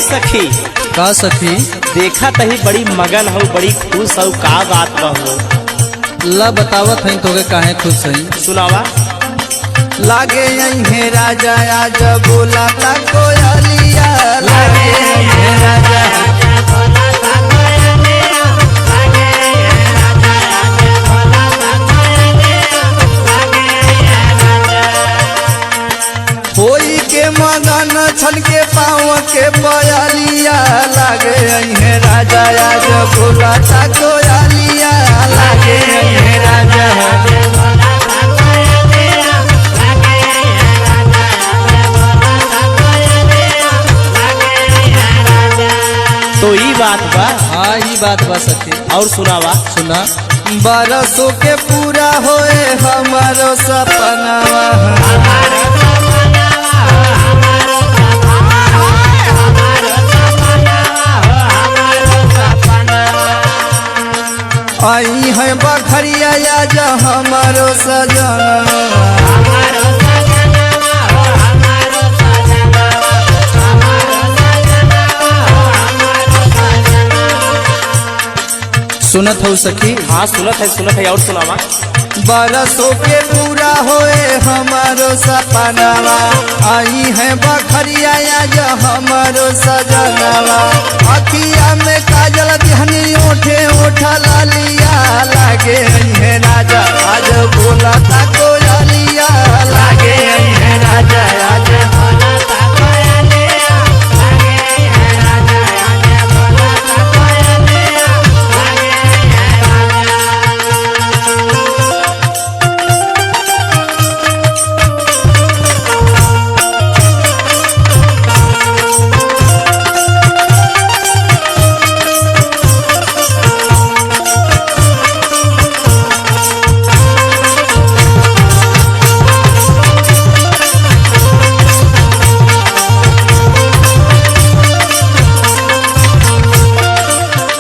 सखी का सखी देखा तही बड़ी मगन हो, बड़ी खुश हो, का बात हो? ला बतावत है तोके काहे खुश है। सुनावा। लागे यही राजा आज बोला ता कोयलिया, लागे यही राजा होई के मगन छन के पाँव के पयलिया, लागे यही राजा आज बोला ता कोयलिया, लागे यही राजा तो ई बात बा। हाँ ई बात बा सखी। और सुनावा। सुना। बरसों के पूरा होए हमारो सपनावा, आई है बखरिया आज हमारो सजना, सुनत हो सखी। हाँ सुनत है और सुनावा। बरसों के पूरा होए हमारो सपनावा, आई है बखरिया आज हमारो सजनावा, अखिया में काजल दिहनी ओठे ओठा लालिया, लागे है राजा आज बोला ता कोयलिया, लागे है राजा आज बोला ता कोयलिया, लागे है राजा आज बोला ता कोयलिया, लागे है राजा।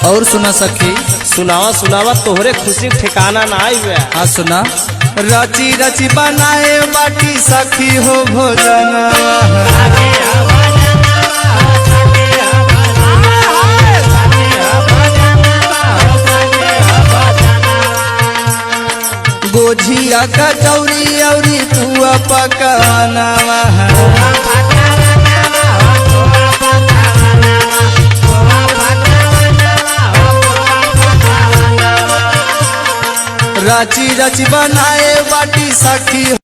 और सुना सखी। सुनावा तोहरे खुशी ठिकाना ना आई बे। हाँ सुना। रची रची बनाए बाटी सखी हो भोजन, गोझिया कचौरी औरी पुआ पकवानवा, रची रची बनाए बाटी सखी।